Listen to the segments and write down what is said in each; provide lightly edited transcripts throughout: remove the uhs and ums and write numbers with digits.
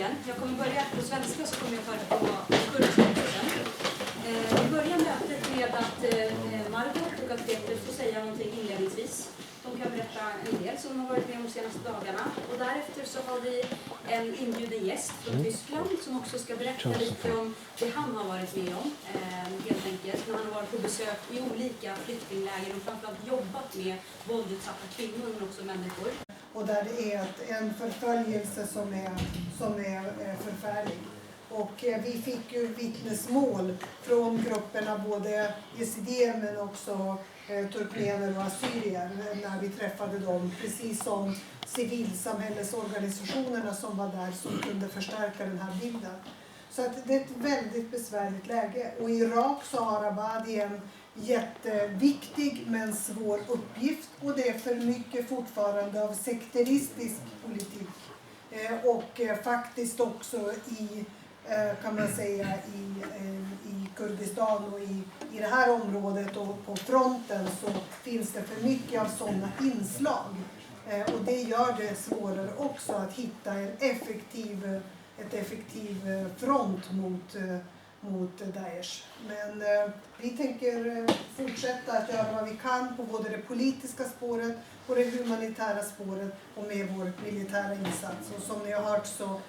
igen. Jag kommer börja på svenska så kommer jag ta det på kurdiska sen. Vi börjar mötet med att Margot och att Peter får säga någonting inledningsvis. De kan berätta en del som de har varit med om de senaste dagarna. Och därefter så har vi en inbjuden gäst från Tyskland som också ska berätta lite om det han har varit med om. Helt enkelt när han har varit på besök i olika flyktingläger och framförallt jobbat med våldutsatta kvinnor men också människor. Och där det är en förföljelse som är förfärlig. Och vi fick ju vittnesmål från grupperna, både yazidier men också turkmener och assyrier när vi träffade dem. Precis som civilsamhällesorganisationerna som var där som kunde förstärka den här bilden. Så att det är ett väldigt besvärligt läge. Och Irak så har Abadi en jätteviktig men svår uppgift. Och det är för mycket fortfarande av sekteristisk politik. Och faktiskt också i, kan man säga, i Kurdistan och i det här området och på fronten så finns det för mycket av sådana inslag. Och det gör det svårare också att hitta ett effektiv front mot Daesh. Men vi tänker fortsätta att göra vad vi kan på både det politiska spåret och det humanitära spåret och med vår militära insats. Och som ni har hört så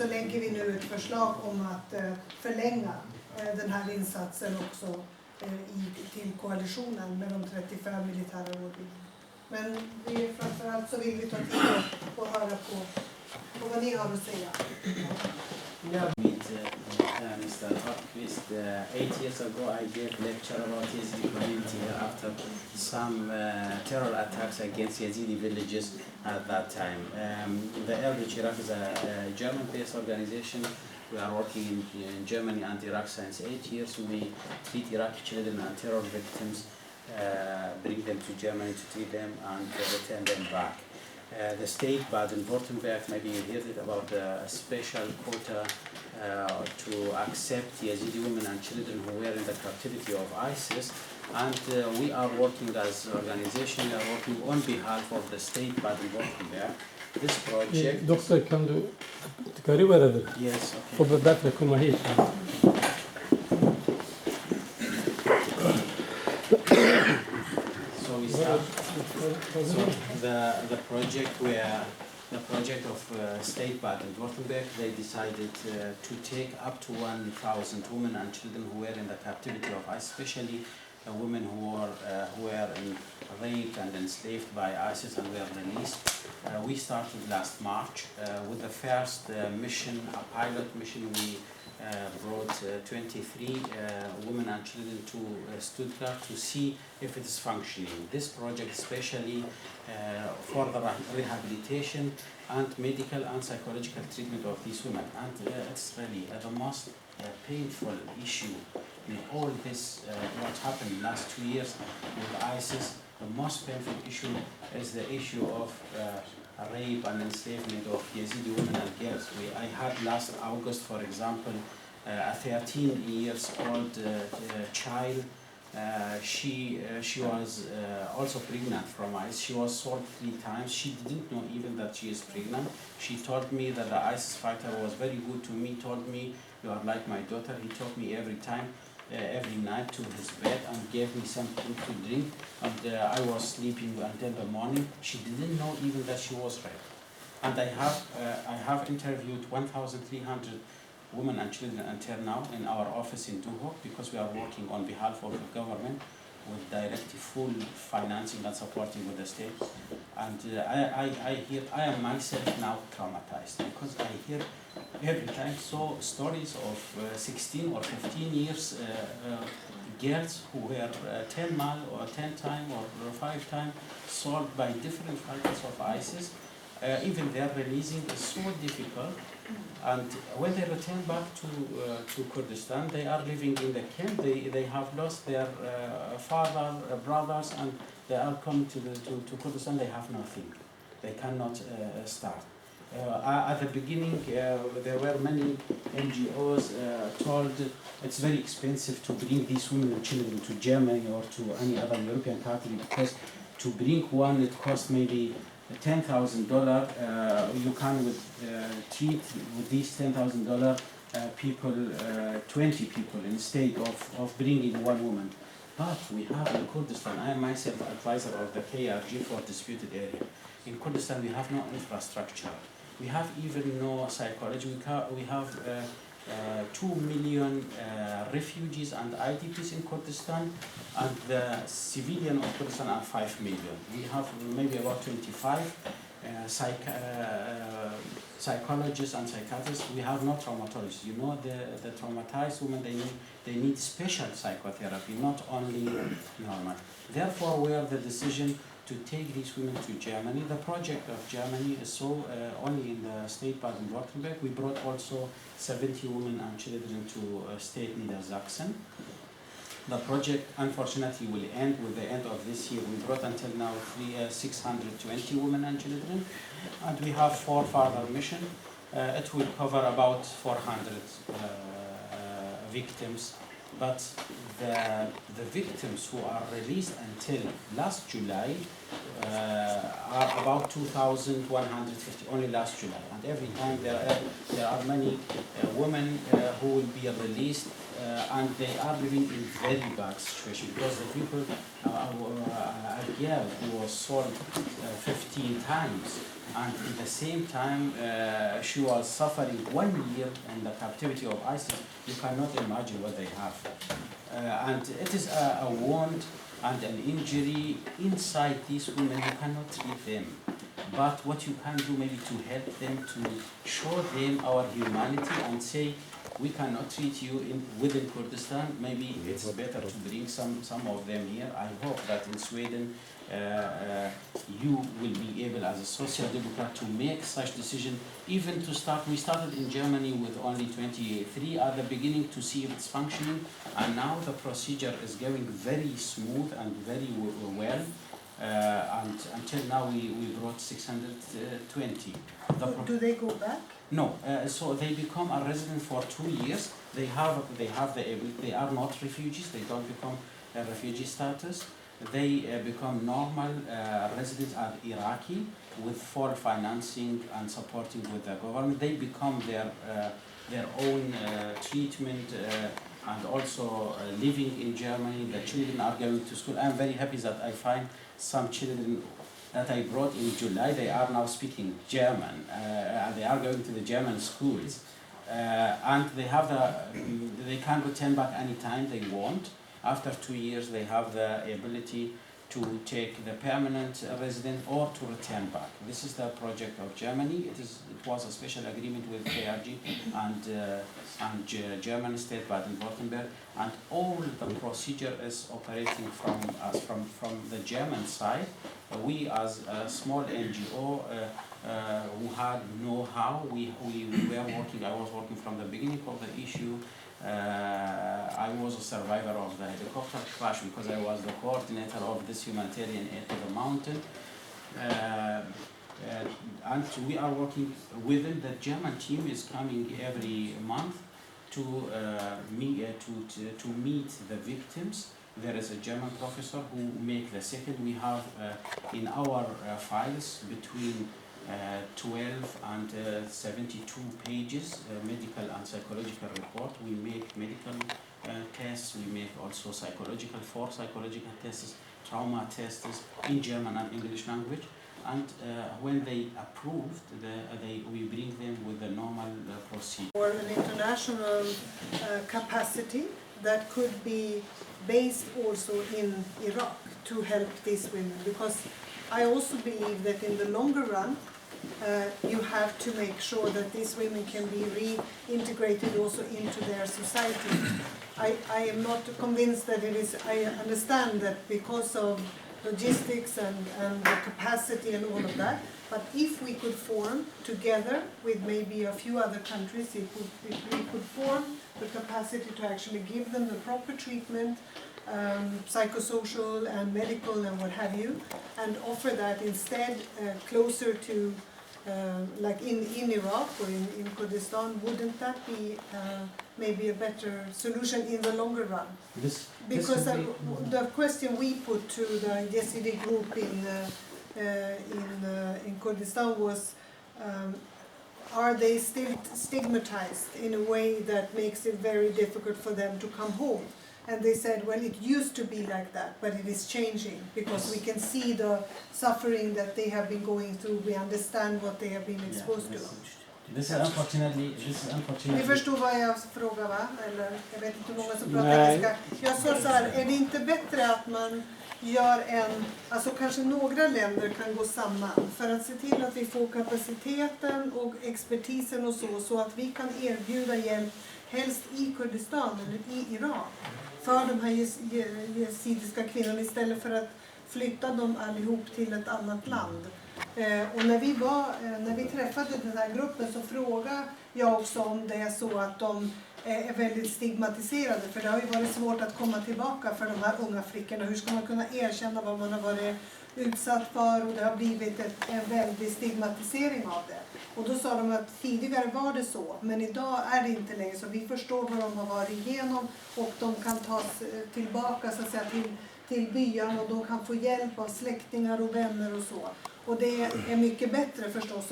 lägger vi nu ett förslag om att förlänga den här insatsen också till koalitionen med de 35 militära rådgivarna. Men framförallt så vill vi ta tid och höra på vad ni har att säga. Mr. Hotquist, 8 years ago I gave lecture about Yazidi community after some terror attacks against Yazidi villages at that time. The Eldritch Iraq is a German-based organization. We are working in Germany and Iraq since 8 years. We treat Iraqi children and terror victims, bring them to Germany to treat them and return them back. The state Baden-Württemberg, maybe you heard it about a special quota to accept Yazidi women and children who were in the captivity of ISIS, and we are working as an organization, we are working on behalf of the state Baden-Württemberg. This project... Doktor, kan du gå över? Yes, okay. Får bättre komma hit. So we start. So the project of State Baden-Württemberg, they decided to take up to 1,000 women and children who were in the captivity of ISIS, especially women who were raped and enslaved by ISIS and were released. We started last March with the first mission, a pilot mission. We brought 23 women and children to Stuttgart to see if it is functioning. This project especially for the rehabilitation and medical and psychological treatment of these women. And it's really the most painful issue in all this, what happened in the last 2 years with ISIS. The most painful issue is the issue of rape and enslavement of Yazidi women and girls. I had last August, for example, a 13 years old child. She was also pregnant from ISIS. She was sold 3 times. She didn't know even that she is pregnant. She told me that the ISIS fighter was very good to me, told me, you are like my daughter. He took me every time, every night to his bed and gave me something to drink. And I was sleeping until the morning. She didn't know even that she was raped. And I have interviewed 1,300 women and children until now in our office in Duhok, because we are working on behalf of the government with direct full financing and supporting with the state. And I am myself now traumatized, because I hear every time stories of 16 or 15 years girls who were 10 times or 5 times sold by different fighters of ISIS. Even their releasing is so difficult. And when they return back to Kurdistan, they are living in the camp. They have lost their father, brothers, and they are coming to Kurdistan. They have nothing. They cannot start. At the beginning, there were many NGOs told it's very expensive to bring these women and children to Germany or to any other European country, because to bring one it costs maybe $10,000, you can treat with these $10,000 people, 20 people instead of bringing one woman. But we have in Kurdistan, I am myself advisor of the KRG for disputed area. In Kurdistan we have no infrastructure. We have even no psychology. We have 2 million refugees and IDPs in Kurdistan, and the civilian of Kurdistan are 5 million. We have maybe about 25 psychologists and psychiatrists. We have no traumatologists. You know, the traumatized women, they need special psychotherapy, not only normal. Therefore, we have the decision to take these women to Germany. The project of Germany is so only in the state Baden-Württemberg. We brought also 70 women and children to state Niedersachsen. The project unfortunately will end with the end of this year. We brought until now 620 women and children, and we have 4 further missions. It will cover about 400 victims, but the victims who are released until last July are about 2,150, only last July. And every time there are many women who will be released, and they are living in very bad situation, because the people, a girl who was sold 15 times, and at the same time she was suffering 1 year in the captivity of ISIS. You cannot imagine what they have. And it is a wound and an injury inside these women. You cannot treat them. But what you can do maybe to help them, to show them our humanity and say, we cannot treat you within Kurdistan. Maybe it's better to bring some of them here. I hope that in Sweden you will be able, as a social democrat, to make such decision. Even to start, we started in Germany with only 23 at the beginning to see if it's functioning, and now the procedure is going very smooth and very well. And until now we brought 620. Do they go back? No, so they become a resident for 2 years. They are not refugees. They don't become a refugee status. They become normal residents of Iraqi with full financing and supporting with the government. They become their own treatment and also living in Germany. The children are going to school. I'm very happy that I find some children that I brought in July, they are now speaking German, and they are going to the German schools, and they can return back anytime they want. After 2 years, they have the ability to take the permanent resident or to return back. This is the project of Germany. It was a special agreement with KRG and German state Baden-Württemberg, and all the procedure is operating from the German side. We as a small NGO who had know-how, we were working. I was working from the beginning of the issue. I was a survivor of the helicopter crash because I was the coordinator of this humanitarian aid to the mountain. And we are working within the German team is coming every month to meet the victims. There is a German professor who make the second. We have in our files between 12 and 72 pages, medical and psychological report. We make medical tests, we make also four psychological tests, trauma tests in German and English language. And when they approved, we bring them with the normal procedure. Or an international capacity that could be based also in Iraq to help these women, because I also believe that in the longer run you have to make sure that these women can be reintegrated also into their society. I am not convinced that it is. I understand that because of logistics and the capacity and all of that, but if we could form together with maybe a few other countries, if we could form the capacity to actually give them the proper treatment, psychosocial and medical and what have you, and offer that instead closer to like in Iraq or in Kurdistan, wouldn't that be maybe a better solution in the longer run? Because the question we put to the Yazidi group Kurdistan was, are they still stigmatized in a way that makes it very difficult for them to come home? And they said, well, it used to be like that, but it is changing because we can see the suffering that they have been going through. We understand what they have been exposed to. This is unfortunately. Ni förstår vad jag frågar, va? Eller jag vet inte hur många som pratar engelska. Jag sa så här, är det inte bättre att man gör alltså kanske några länder kan gå samman för att se till att vi får kapaciteten och expertisen och så att vi kan erbjuda hjälp helst i Kurdistan eller i Irak för de här jezidiska kvinnorna istället för att flytta dem allihop till ett annat land. Och när vi träffade den här gruppen så frågade jag också om det är så att de är väldigt stigmatiserade, för det har ju varit svårt att komma tillbaka för de här unga flickorna. Hur ska man kunna erkänna vad man har varit utsatt för, och det har blivit en väldig stigmatisering av det. Och då sa de att tidigare var det så, men idag är det inte längre så. Vi förstår vad de har varit igenom och de kan tas tillbaka så att säga till byarna och de kan få hjälp av släktingar och vänner och så. Och det är mycket bättre förstås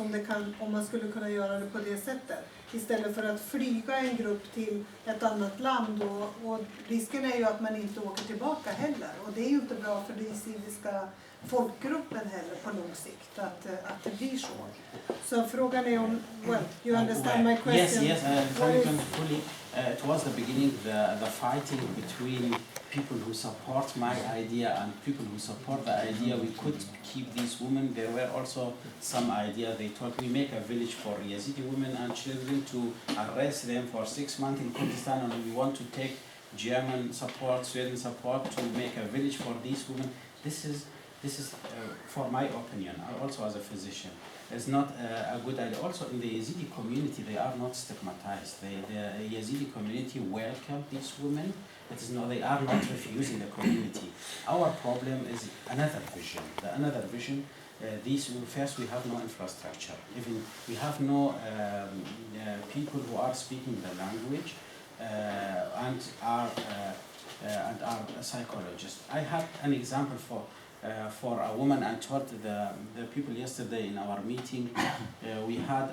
om man skulle kunna göra det på det sättet. Istället för att flyga en grupp till ett annat land och risken är ju att man inte åker tillbaka heller. Och det är ju inte bra för den jezidiska folkgruppen heller på lång sikt att det blir så. Så frågan är om, well, you understand my question? Yes, fully. It was the beginning, the fighting between people who support my idea and people who support the idea we could keep these women. There were also some idea, they thought we make a village for Yazidi women and children to arrest them for 6 months in Kurdistan, and we want to take German support, Sweden support to make a village for these women. This is for my opinion, also as a physician, it's not a good idea. Also in the Yazidi community, they are not stigmatized. The Yazidi community welcome these women. It is not, they are not refusing the community. Our problem is another vision. Another vision, first we have no infrastructure. Even we have no people who are speaking the language and are psychologists. I have an example for a woman, and told the people yesterday in our meeting. We had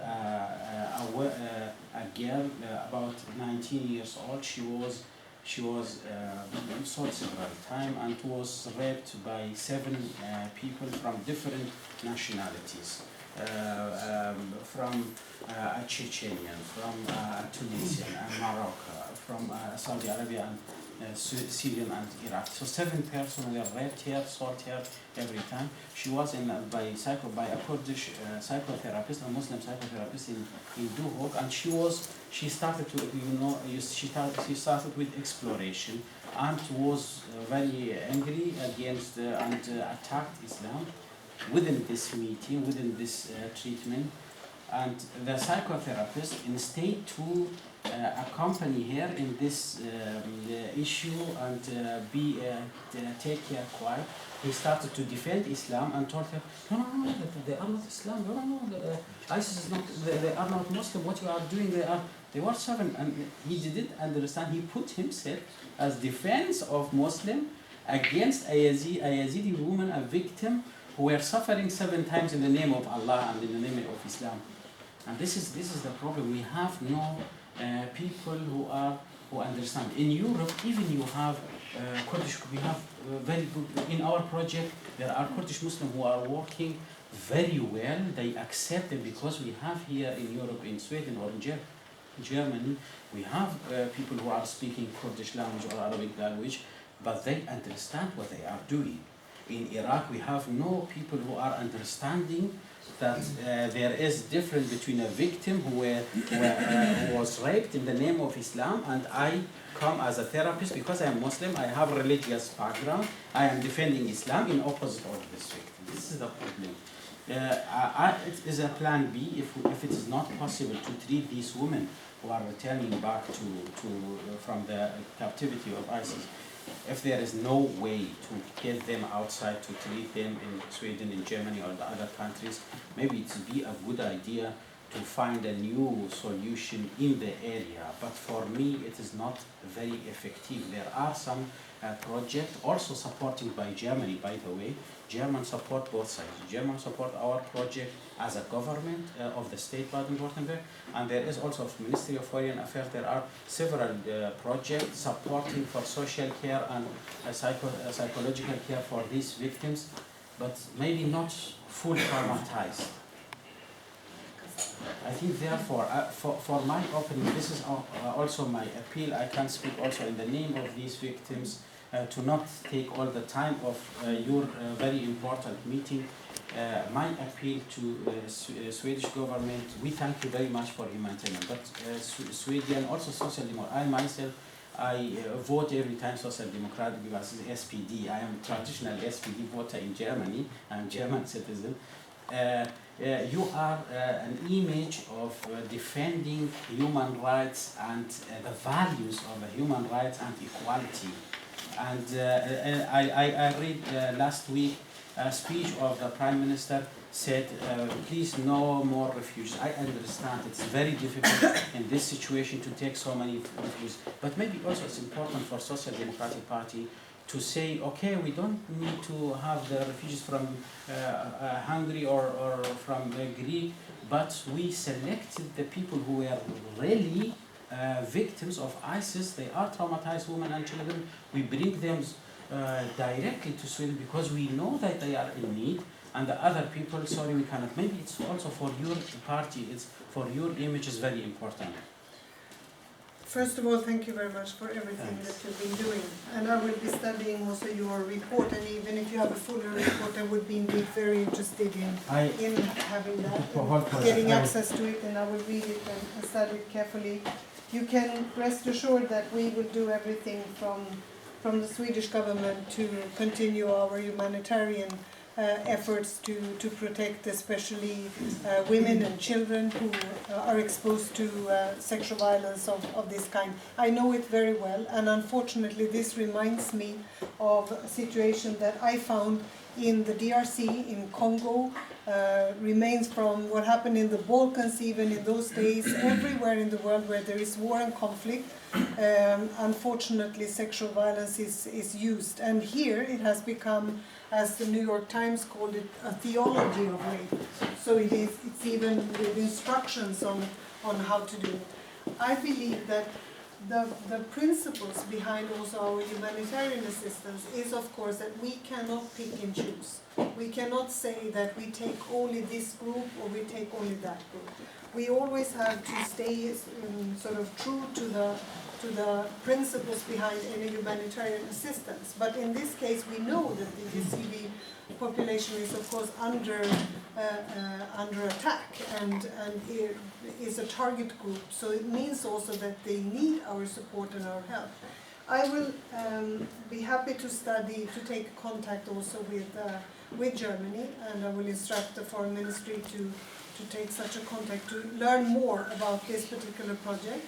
a girl about 19 years old. She was assaulted several times and was raped by 7 people from different nationalities, from a Chechenian, from a Tunisian, and Morocco, from Saudi Arabia, and Syrian and Iraq. So 7 persons were raped here, assaulted here every time. She was by a Kurdish psychotherapist, a Muslim psychotherapist in Duhok, and she started with exploration and was very angry against and attacked Islam within this meeting, within this treatment. And the psychotherapist, instead to accompany her in this issue and take her quiet, he started to defend Islam and told her, no, they are not Islam, no, ISIS is not, they are not Muslim, what you are doing, they were 7, and he didn't understand. He put himself as defense of Muslim against a Yazidi woman, a victim, who were suffering 7 times in the name of Allah and in the name of Islam. And this is the problem. We have no people who understand. In Europe, even you have Kurdish. We have very good. In our project, there are Kurdish Muslims who are working very well. They accept it because we have here in Europe, in Sweden or in Germany, we have people who are speaking Kurdish language or Arabic language, but they understand what they are doing. In Iraq, we have no people who are understanding that there is difference between a victim who was raped in the name of Islam, and I come as a therapist because I am Muslim, I have a religious background, I am defending Islam in opposite of this victim. This is the problem. It is a plan B if it is not possible to treat these women who are returning back from the captivity of ISIS. If there is no way to get them outside to treat them in Sweden, in Germany, or the other countries, maybe it would be a good idea to find a new solution in the area. But for me, it is not very effective. There are some projects also supported by Germany, by the way. German support both sides. German support our project as a government of the state Baden-Württemberg, and there is also Ministry of Foreign Affairs. There are several projects supporting for social care and psychological care for these victims, but maybe not full traumatized. I think therefore, for my opinion, this is also my appeal. I can speak also in the name of these victims to not take all the time of your very important meeting. My appeal to Swedish government, we thank you very much for humanitarian, but Sweden, also Social Democrat, I myself, I vote every time Social Democrat because it's SPD. I am a traditional SPD voter in Germany. I'm a German citizen. You are an image of defending human rights and the values of human rights and equality. And I read last week a speech of the Prime Minister said, please no more refugees. I understand it's very difficult in this situation to take so many refugees, but maybe also it's important for Social Democratic Party to say, okay, we don't need to have the refugees from Hungary or from Greece, but we selected the people who were really victims of ISIS. They are traumatized women and children. We bring them directly to Sweden because we know that they are in need, and the other people, sorry, we cannot. Maybe it's also for your party, it's for your image is very important. First of all, thank you very much for everything that you've been doing. And I will be studying also your report, and even if you have a fuller report, I would be indeed very interested in having that, and getting access to it, and I will read it and study it carefully. You can rest assured that we will do everything from the Swedish government to continue our humanitarian efforts to protect especially women and children who are exposed to sexual violence of this kind. I know it very well, and unfortunately this reminds me of a situation that I found in the DRC, in Congo, remains from what happened in the Balkans, even in those days, everywhere in the world where there is war and conflict. Unfortunately, sexual violence is used, and here it has become, as the New York Times called it, a theology of rape. So it's even with instructions on how to do it. I believe that the principles behind also our humanitarian assistance is, of course, that we cannot pick and choose. We cannot say that we take only this group or we take only that group. We always have to stay sort of true to the principles behind any humanitarian assistance. But in this case, we know that the Yazidi population is, of course, under attack and is a target group. So it means also that they need our support and our help. I will be happy to study, to take contact also with Germany, and I will instruct the Foreign Ministry to take such a contact to learn more about this particular project.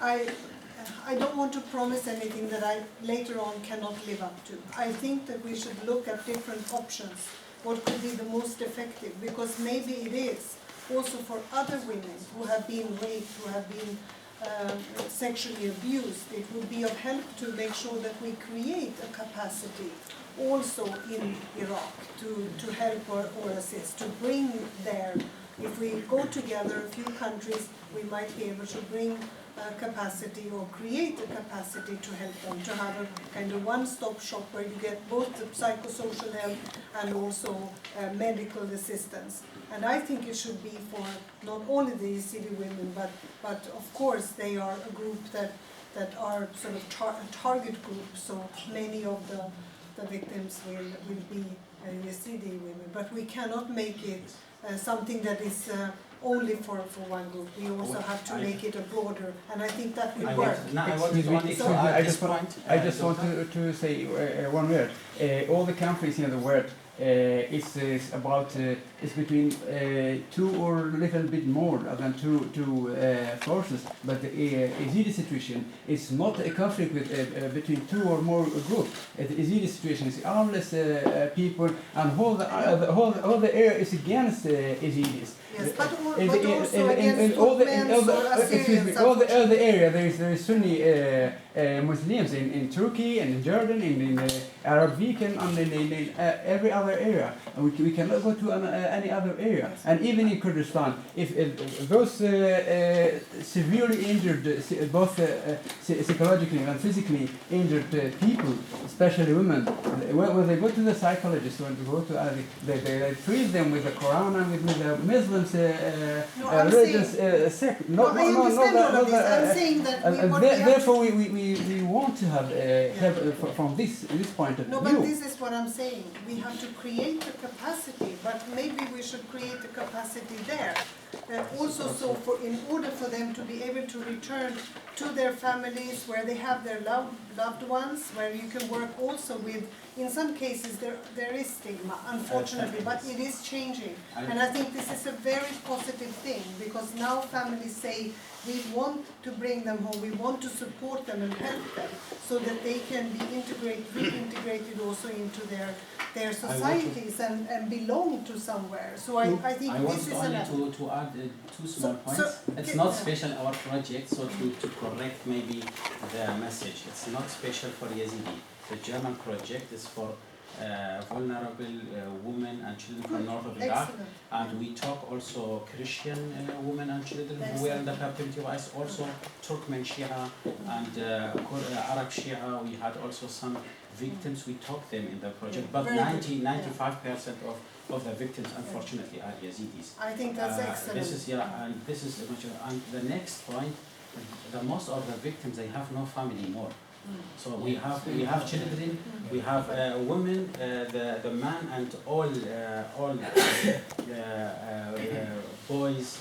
I don't want to promise anything that I later on cannot live up to. I think that we should look at different options, what could be the most effective, because maybe it is also for other women who have been raped, who have been sexually abused. It would be of help to make sure that we create a capacity also in Iraq to help or assist, to bring there. If we go together, a few countries, we might be able to bring capacity or create a capacity to help them, to have a kind of one-stop shop where you get both the psychosocial help and also medical assistance. And I think it should be for not only the Yazidi women, but of course they are a group that are sort of a target group, so many of the victims will be Yazidi women. But we cannot make it something that is only for one group. We also have to make it a broader, and I think that will work. I just want to say one word. All the countries in the world it's about it's between two or a little bit more than two forces. But the Yazidi situation is not a conflict with, between two or more groups. The Yazidi situation is armless people, and all the area is against Yazidis. Yes, but also against Turkmens or Assyrians. All the other area, there is Sunni Muslims in Turkey and in Jordan, in Arab weekend, and in every other area. And we cannot go to any other area. And even in Kurdistan, if those severely injured, both psychologically and physically injured people, especially women, when they go to the psychologist, when they go to they treat them with the Quran and with the Muslims religious sect. I understand all of this. I'm saying that therefore we want to have help from this point of view. No, but this is what I'm saying. We have to create the capacity, but maybe we should create the capacity there. Also, so in order for them to be able to return to their families where they have their loved ones, where you can work also with, in some cases there is stigma, unfortunately, but it is changing. And I think this is a very positive thing, because now families say, we want to bring them home, we want to support them and help them, so that they can be reintegrated also into their societies and belong to somewhere. So I think this is only to add two small points. It's not special our project, so to correct maybe the message. It's not special for Yazidi. The German project is for vulnerable women and children from north of Iraq, and we talk also Christian women and children who were in the captivity of ISIS, also Turkmen Shia and Arab Shia. We had also some victims. We talk them in the project, but 95% of the victims, unfortunately, are Yazidis. I think that's excellent. This is this is and the next point. The most of the victims, they have no family more. So we have children, we have women, the man and all boys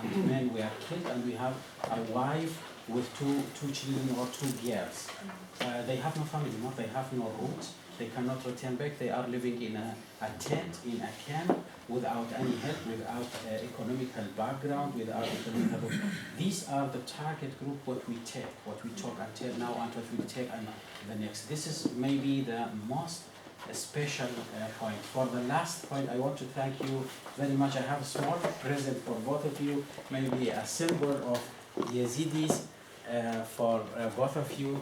and men were killed, and we have a wife with two children or two girls. They have no family more, they have no roots, they cannot return back. They are living in a tent, in a camp, without any help, without economical background, without economical. These are the target group what we talk until now, and what we take and the next. This is maybe the most special point. For the last point, I want to thank you very much. I have a small present for both of you, maybe a symbol of Yazidis for both of you.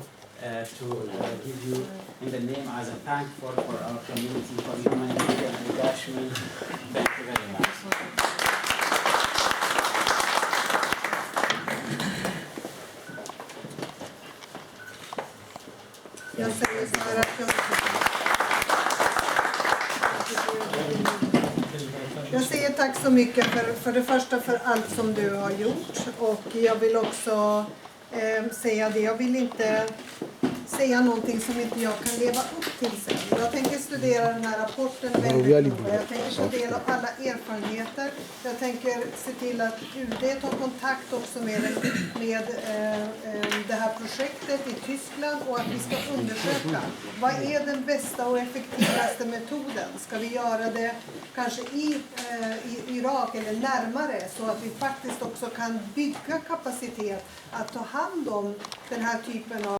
To give you in the name as a thank for our community, for humanity and engagement. Thank you very much. Jag säger tack så mycket för det första för allt som du har gjort, och jag vill också säga det. Jag vill inte säga någonting som inte jag kan leva upp till sen. Jag tänker studera den här rapporten väldigt noga. Jag tänker ta del av alla erfarenheter. Jag tänker se till att UD tar kontakt också med det här projektet i Tyskland, och att vi ska undersöka vad är den bästa och effektivaste metoden. Ska vi göra det kanske i Irak eller närmare, så att vi faktiskt också kan bygga kapacitet att ta hand om den här typen av